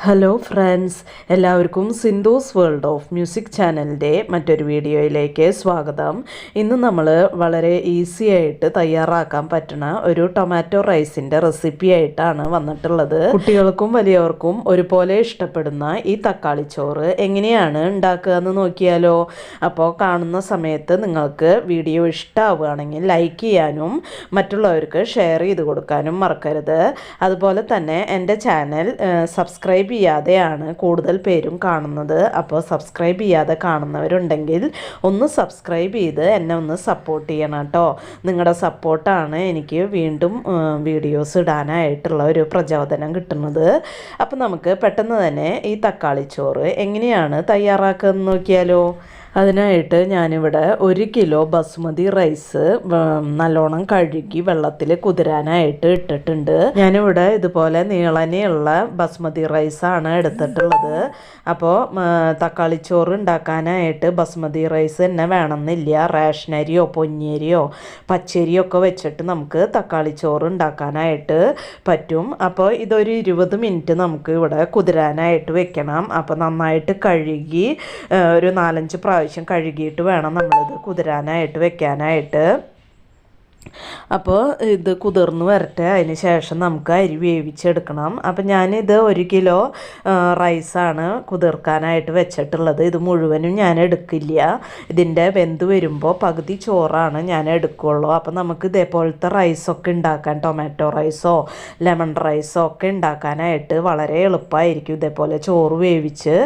Hello friends, എല്ലാവർക്കും Sindhu's world of music ചാനലിൻ്റെ മറ്റൊരു വീഡിയോയിലേക്ക് സ്വാഗതം. ഇന്ന് നമ്മൾ വളരെ ഈസി ആയിട്ട് തയ്യാറാക്കാൻ പറ്റുന്ന ഒരു ടൊമാറ്റോ റൈസിൻ്റെ റെസിപ്പി ആയിട്ടാണ് വന്നിട്ടുള്ളത്. കുട്ടികൾക്കും വലിയവർക്കും ഒരുപോലെ ഇഷ്ടപ്പെടുന്ന ഈ തക്കാളി ചോറ് എങ്ങനെയാണ് ഉണ്ടാക്കുക എന്ന് നോക്കിയാലോ. അപ്പോൾ കാണുന്ന സമയത്ത് നിങ്ങൾക്ക് വീഡിയോ ഇഷ്ടമാവുകയാണെങ്കിൽ ലൈക്ക് ചെയ്യാനും മറ്റുള്ളവർക്ക് ഷെയർ ചെയ്ത് കൊടുക്കാനും മറക്കരുത്. അതുപോലെ തന്നെ എൻ്റെ ചാനൽ സബ്സ്ക്രൈബ് ചെയ്യാതെയാണ് കൂടുതൽ പേരും കാണുന്നത്. അപ്പോൾ സബ്സ്ക്രൈബ് ചെയ്യാതെ കാണുന്നവരുണ്ടെങ്കിൽ ഒന്ന് സബ്സ്ക്രൈബ് ചെയ്ത് എന്നെ ഒന്ന് സപ്പോർട്ട് ചെയ്യണം കേട്ടോ. നിങ്ങളുടെ സപ്പോർട്ടാണ് എനിക്ക് വീണ്ടും വീഡിയോസ് ഇടാനായിട്ടുള്ള ഒരു പ്രചോദനം കിട്ടുന്നത്. അപ്പോൾ നമുക്ക് പെട്ടെന്ന് തന്നെ ഈ തക്കാളി ചോറ് എങ്ങനെയാണ് തയ്യാറാക്കുക എന്ന് നോക്കിയാലോ. അതിനായിട്ട് ഞാനിവിടെ 1 കിലോ ബസുമതി റൈസ് നല്ലോണം കഴുകി വെള്ളത്തിൽ കുതിരാനായിട്ട് ഇട്ടിട്ടുണ്ട്. ഞാനിവിടെ ഇതുപോലെ നീളനെയുള്ള ബസുമതി റൈസാണ് എടുത്തിട്ടുള്ളത്. അപ്പോൾ തക്കാളി ചോറ് ഉണ്ടാക്കാനായിട്ട് ബസുമതി റൈസ് തന്നെ വേണമെന്നില്ല. റേഷനരിയോ പൊന്നിയരിയോ പച്ചരിയോ ഒക്കെ വെച്ചിട്ട് നമുക്ക് തക്കാളി ചോറ് ഉണ്ടാക്കാനായിട്ട് പറ്റും. അപ്പോൾ ഇതൊരു 20 മിനിറ്റ് നമുക്ക് ഇവിടെ കുതിരാനായിട്ട് വെക്കണം. അപ്പോൾ നന്നായിട്ട് കഴുകി ഒരു 4-5 പ്രാവശ്യം കഴുകിയിട്ട് വേണം നമ്മളിത് കുതിരാനായിട്ട് വെക്കാനായിട്ട്. അപ്പോൾ ഇത് കുതിർന്ന് വരട്ടെ. അതിന് ശേഷം നമുക്ക് അരി വേവിച്ചെടുക്കണം. അപ്പം ഞാനിത് 1 കിലോ റൈസാണ് കുതിർക്കാനായിട്ട് വെച്ചിട്ടുള്ളത്. ഇത് മുഴുവനും ഞാൻ എടുക്കില്ല. ഇതിൻ്റെ വെന്ത് വരുമ്പോൾ പകുതി ചോറാണ് ഞാൻ എടുക്കുകയുള്ളൂ. അപ്പം നമുക്ക് ഇതേപോലത്തെ റൈസൊക്കെ ഉണ്ടാക്കാൻ, ടൊമാറ്റോ റൈസോ ലെമൺ റൈസോ ഒക്കെ ഉണ്ടാക്കാനായിട്ട് വളരെ എളുപ്പമായിരിക്കും. ഇതേപോലെ ചോറ് വേവിച്ച്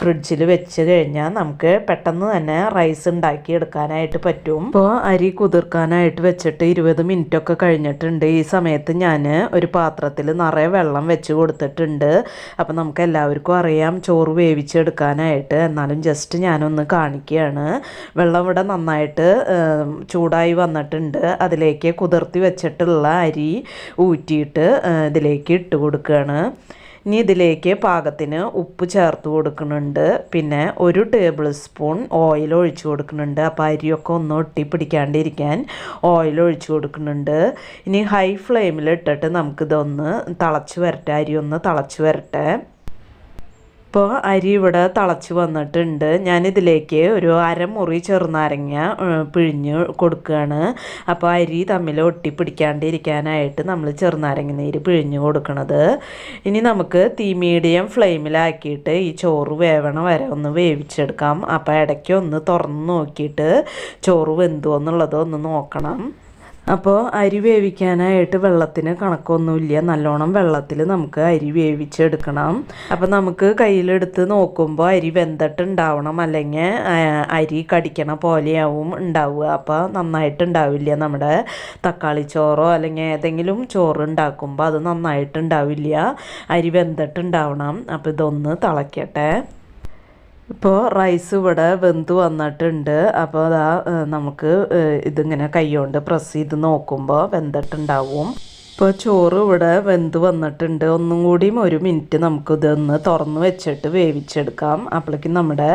ഫ്രിഡ്ജിൽ വെച്ച് കഴിഞ്ഞാൽ നമുക്ക് പെട്ടെന്ന് തന്നെ റൈസ് ഉണ്ടാക്കി എടുക്കാനായിട്ട് പറ്റും. ഇപ്പോൾ അരി കുതിർക്കാനായിട്ട് വെച്ചിട്ട് 20 മിനിറ്റൊക്കെ കഴിഞ്ഞിട്ടുണ്ട്. ഈ സമയത്ത് ഞാൻ ഒരു പാത്രത്തിൽ നിറയെ വെള്ളം വെച്ച് കൊടുത്തിട്ടുണ്ട്. അപ്പം നമുക്ക് എല്ലാവർക്കും അറിയാം ചോറ് വേവിച്ചെടുക്കാനായിട്ട്. എന്നാലും ജസ്റ്റ് ഞാനൊന്ന് കാണിക്കുകയാണ്. വെള്ളം ഇവിടെ നന്നായിട്ട് ചൂടായി വന്നിട്ടുണ്ട്. അതിലേക്ക് കുതിർത്തി വെച്ചിട്ടുള്ള അരി ഊറ്റിയിട്ട് ഇതിലേക്ക് ഇട്ട് കൊടുക്കുകയാണ്. ഇനി ഇതിലേക്ക് പാകത്തിന് ഉപ്പ് ചേർത്ത് കൊടുക്കുന്നുണ്ട്. പിന്നെ 1 ടേബിൾ സ്പൂൺ ഓയിൽ ഒഴിച്ച് കൊടുക്കുന്നുണ്ട്. അപ്പോൾ അരിയൊക്കെ ഒന്ന് ഒട്ടി പിടിക്കാണ്ടിരിക്കാൻ ഓയിൽ ഒഴിച്ച് കൊടുക്കുന്നുണ്ട്. ഇനി ഹൈ ഫ്ലെയിമിൽ ഇട്ടിട്ട് നമുക്കിതൊന്ന് തിളച്ച് വരട്ടെ. അരി ഒന്ന് തിളച്ച് വരട്ടെ. ഇപ്പോൾ അരി ഇവിടെ തിളച്ച് വന്നിട്ടുണ്ട്. ഞാനിതിലേക്ക് ഒരു അരമുറി ചെറുനാരങ്ങ പിഴിഞ്ഞ് കൊടുക്കുകയാണ്. അപ്പോൾ അരി തമ്മിൽ ഒട്ടി പിടിക്കാണ്ടിരിക്കാനായിട്ട് നമ്മൾ ചെറുനാരങ്ങ നീര് പിഴിഞ്ഞ് കൊടുക്കണത്. ഇനി നമുക്ക് തീ മീഡിയം ഫ്ലെയിമിലാക്കിയിട്ട് ഈ ചോറ് വേവണ വരെ ഒന്ന് വേവിച്ചെടുക്കാം. അപ്പോൾ ഇടയ്ക്ക് ഒന്ന് തുറന്ന് നോക്കിയിട്ട് ചോറ് വെന്തോ എന്നുള്ളത് ഒന്ന് നോക്കണം. അപ്പോൾ അരി വേവിക്കാനായിട്ട് വെള്ളത്തിന് കണക്കൊന്നുമില്ല. നല്ലോണം വെള്ളത്തിൽ നമുക്ക് അരി വേവിച്ചെടുക്കണം. അപ്പോൾ നമുക്ക് കയ്യിലെടുത്ത് നോക്കുമ്പോൾ അരി വെന്തിട്ടുണ്ടാവണം, അല്ലെങ്കിൽ അരി കടിക്കണ പോലെയാവും ഉണ്ടാവുക. അപ്പോൾ നന്നായിട്ടുണ്ടാവില്ല. നമ്മുടെ തക്കാളി ചോറോ അല്ലെങ്കിൽ ഏതെങ്കിലും ചോറ് ഉണ്ടാക്കുമ്പോൾ അത് നന്നായിട്ടുണ്ടാവില്ല. അരി വെന്തിട്ടുണ്ടാവണം. അപ്പോൾ ഇതൊന്ന് തിളയ്ക്കട്ടെ. ഇപ്പോൾ റൈസ് ഇവിടെ വെന്ത് വന്നിട്ടുണ്ട്. അപ്പോൾ അതാ നമുക്ക് ഇതിങ്ങനെ കൈകൊണ്ട് പ്രസ് ചെയ്ത് നോക്കുമ്പോൾ വെന്തിട്ടുണ്ടാവും. ഇപ്പോൾ ചോറ് ഇവിടെ വെന്ത് വന്നിട്ടുണ്ട്. ഒന്നും കൂടിയും 1 മിനിറ്റ് നമുക്കിതൊന്ന് തുറന്ന് വെച്ചിട്ട് വേവിച്ചെടുക്കാം. അപ്പോഴേക്കും നമ്മുടെ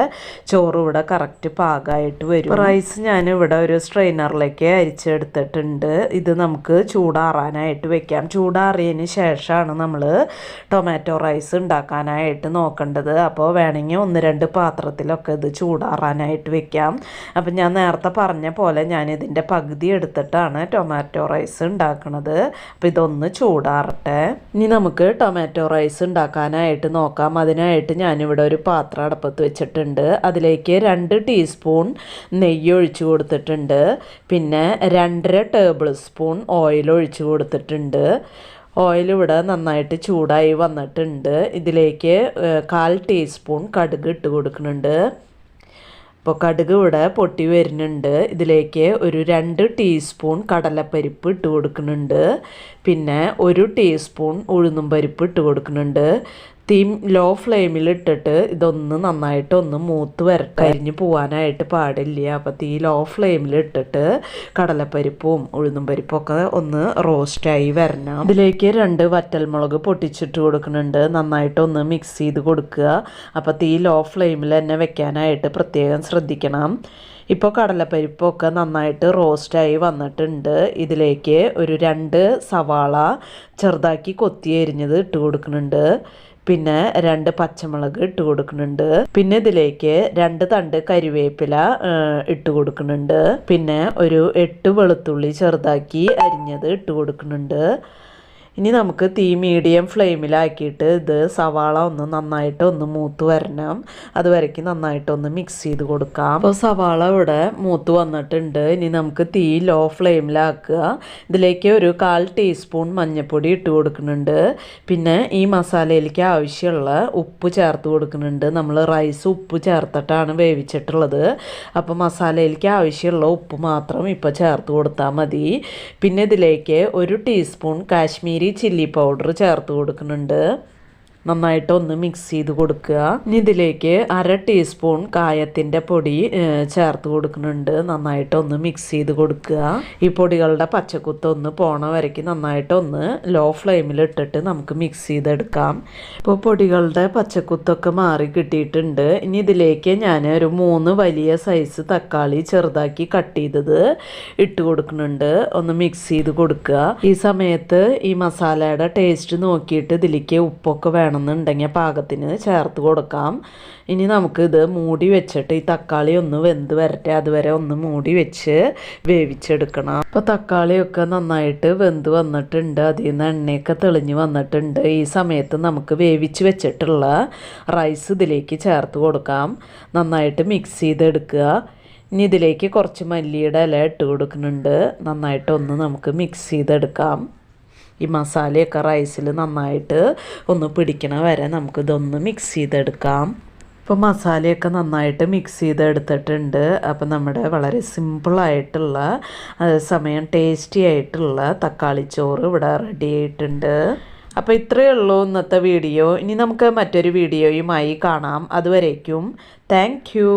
ചോറ് ഇവിടെ കറക്റ്റ് പാകമായിട്ട് വരും. റൈസ് ഞാനിവിടെ ഒരു സ്ട്രെയിനറിലേക്ക് അരിച്ചെടുത്തിട്ടുണ്ട്. ഇത് നമുക്ക് ചൂടാറാനായിട്ട് വെക്കാം. ചൂടാറിയതിന് ശേഷമാണ് നമ്മൾ ടൊമാറ്റോ റൈസ് ഉണ്ടാക്കാനായിട്ട് നോക്കേണ്ടത്. അപ്പോൾ വേണമെങ്കിൽ 1-2 പാത്രത്തിലൊക്കെ ഇത് ചൂടാറാനായിട്ട് വെക്കാം. അപ്പം ഞാൻ നേരത്തെ പറഞ്ഞ പോലെ ഞാനിതിൻ്റെ പകുതി എടുത്തിട്ടാണ് ടൊമാറ്റോ റൈസ് ഉണ്ടാക്കുന്നത്. അപ്പോൾ ഇതൊന്ന് ചൂടാറട്ടെ. ഇനി നമുക്ക് ടൊമാറ്റോ റൈസ് ഉണ്ടാക്കാനായിട്ട് നോക്കാം. അതിനായിട്ട് ഞാനിവിടെ ഒരു പാത്രം അടുപ്പത്ത് വെച്ചിട്ടുണ്ട്. അതിലേക്ക് 2 ടീസ്പൂൺ നെയ്യ് ഒഴിച്ച് കൊടുത്തിട്ടുണ്ട്. പിന്നെ 2.5 ടേബിൾ സ്പൂൺ ഓയിൽ ഒഴിച്ച് കൊടുത്തിട്ടുണ്ട്. ഓയിൽ ഇവിടെ നന്നായിട്ട് ചൂടായി വന്നിട്ടുണ്ട്. ഇതിലേക്ക് 1/4 ടീസ്പൂൺ കടുക് ഇട്ട് കൊടുക്കുന്നുണ്ട്. ഇപ്പോൾ കടുക് ഇവിടെ പൊട്ടി വരുന്നുണ്ട്. ഇതിലേക്ക് ഒരു 2 ടീസ്പൂൺ കടലപ്പരിപ്പ് ഇട്ട് കൊടുക്കുന്നുണ്ട്. പിന്നെ 1 ടീസ്പൂൺ ഉഴുന്നും പരിപ്പ് ഇട്ട് കൊടുക്കുന്നുണ്ട്. തീ ലോ ഫ്ലെയിമിൽ ഇട്ടിട്ട് ഇതൊന്ന് നന്നായിട്ട് ഒന്ന് മൂത്ത് വരട്ടെ. കരിഞ്ഞ് പോകാനായിട്ട് പാടില്ല. അപ്പോൾ തീ ലോ ഫ്ലെയിമിൽ ഇട്ടിട്ട് കടലപ്പരിപ്പും ഉഴുന്നും പരിപ്പും ഒക്കെ ഒന്ന് റോസ്റ്റായി വരണം. ഇതിലേക്ക് 2 വറ്റൽമുളക് പൊട്ടിച്ചിട്ട് കൊടുക്കുന്നുണ്ട്. നന്നായിട്ടൊന്ന് മിക്സ് ചെയ്ത് കൊടുക്കുക. അപ്പോൾ തീ ലോ ഫ്ലെയിമിൽ തന്നെ വെക്കാനായിട്ട് പ്രത്യേകം ശ്രദ്ധിക്കണം. ഇപ്പോൾ കടലപ്പരിപ്പൊക്കെ നന്നായിട്ട് റോസ്റ്റായി വന്നിട്ടുണ്ട്. ഇതിലേക്ക് ഒരു 2 സവാള ചെറുതാക്കി കൊത്തി അരിഞ്ഞത് ഇട്ട് കൊടുക്കുന്നുണ്ട്. പിന്നെ 2 പച്ചമുളക് ഇട്ട് കൊടുക്കുന്നുണ്ട്. പിന്നെ ഇതിലേക്ക് 2 തണ്ട് കരിവേപ്പില ഇട്ട് കൊടുക്കുന്നുണ്ട്. പിന്നെ ഒരു 8 വെളുത്തുള്ളി ചെറുതാക്കി അരിഞ്ഞത് ഇട്ട് കൊടുക്കുന്നുണ്ട്. ഇനി നമുക്ക് തീ മീഡിയം ഫ്ലെയിമിലാക്കിയിട്ട് ഇത് സവാള ഒന്ന് നന്നായിട്ട് ഒന്ന് മൂത്ത് വരണം. അതുവരയ്ക്ക് നന്നായിട്ടൊന്ന് മിക്സ് ചെയ്ത് കൊടുക്കാം. അപ്പോൾ സവാള ഇവിടെ മൂത്ത് വന്നിട്ടുണ്ട്. ഇനി നമുക്ക് തീ ലോ ഫ്ലെയിമിലാക്കുക. ഇതിലേക്ക് ഒരു 1/4 ടീസ്പൂൺ മഞ്ഞൾപ്പൊടി ഇട്ട് കൊടുക്കുന്നുണ്ട്. പിന്നെ ഈ മസാലയിലേക്ക് ആവശ്യമുള്ള ഉപ്പ് ചേർത്ത് കൊടുക്കുന്നുണ്ട്. നമ്മൾ റൈസ് ഉപ്പ് ചേർത്തിട്ടാണ് വേവിച്ചിട്ടുള്ളത്. അപ്പോൾ മസാലയിലേക്ക് ആവശ്യമുള്ള ഉപ്പ് മാത്രം ഇപ്പോൾ ചേർത്ത് കൊടുത്താൽ മതി. പിന്നെ ഇതിലേക്ക് 1 ടീസ്പൂൺ കാശ്മീരി ചില്ലി പൗഡർ ചേർത്ത് കൊടുക്കുന്നുണ്ട്. നന്നായിട്ടൊന്ന് മിക്സ് ചെയ്ത് കൊടുക്കുക. ഇനി ഇതിലേക്ക് 1/2 ടീസ്പൂൺ കായത്തിൻ്റെ പൊടി ചേർത്ത് കൊടുക്കുന്നുണ്ട്. നന്നായിട്ടൊന്ന് മിക്സ് ചെയ്ത് കൊടുക്കുക. ഈ പൊടികളുടെ പച്ചക്കുത്തൊന്ന് പോണ വരയ്ക്ക് നന്നായിട്ടൊന്ന് ലോ ഫ്ലെയിമിലിട്ടിട്ട് നമുക്ക് മിക്സ് ചെയ്തെടുക്കാം. ഇപ്പോൾ പൊടികളുടെ പച്ചക്കുത്തൊക്കെ മാറി കിട്ടിയിട്ടുണ്ട്. ഇനി ഇതിലേക്ക് ഞാൻ ഒരു 3 വലിയ സൈസ് തക്കാളി ചെറുതാക്കി കട്ട് ചെയ്തത് ഇട്ട് കൊടുക്കുന്നുണ്ട്. ഒന്ന് മിക്സ് ചെയ്ത് കൊടുക്കുക. ഈ സമയത്ത് ഈ മസാലയുടെ ടേസ്റ്റ് നോക്കിയിട്ട് ഇതിലേക്ക് ഉപ്പൊക്കെ വേണമെന്നുണ്ടെങ്കിൽ പാകത്തിന് ചേർത്ത് കൊടുക്കാം. ഇനി നമുക്കിത് മൂടി വെച്ചിട്ട് ഈ തക്കാളി ഒന്ന് വെന്ത് വരട്ടെ. അതുവരെ ഒന്ന് മൂടി വെച്ച് വേവിച്ചെടുക്കണം. അപ്പോൾ തക്കാളിയൊക്കെ നന്നായിട്ട് വെന്ത് വന്നിട്ടുണ്ട്. അതിൽ നിന്ന് എണ്ണയൊക്കെ തെളിഞ്ഞ് വന്നിട്ടുണ്ട്. ഈ സമയത്ത് നമുക്ക് വേവിച്ച് വെച്ചിട്ടുള്ള റൈസ് ഇതിലേക്ക് ചേർത്ത് കൊടുക്കാം. നന്നായിട്ട് മിക്സ് ചെയ്തെടുക്കുക. ഇനി ഇതിലേക്ക് കുറച്ച് മല്ലിയുടെ ഇല ഇട്ട് കൊടുക്കുന്നുണ്ട്. നന്നായിട്ടൊന്ന് നമുക്ക് മിക്സ് ചെയ്തെടുക്കാം. ഈ മസാലയൊക്കെ റൈസിൽ നന്നായിട്ട് ഒന്ന് പിടിക്കണ വരെ നമുക്കിതൊന്ന് മിക്സ് ചെയ്തെടുക്കാം. ഇപ്പോൾ മസാലയൊക്കെ നന്നായിട്ട് മിക്സ് ചെയ്തെടുത്തിട്ടുണ്ട്. അപ്പോൾ നമ്മുടെ വളരെ സിമ്പിളായിട്ടുള്ള അതേസമയം ടേസ്റ്റി ആയിട്ടുള്ള തക്കാളി ചോറ് ഇവിടെ റെഡി ആയിട്ടുണ്ട്. അപ്പോൾ ഇത്രയേ ഉള്ളൂ ഇന്നത്തെ വീഡിയോ. ഇനി നമുക്ക് മറ്റൊരു വീഡിയോയുമായി കാണാം. അതുവരേക്കും താങ്ക് യു.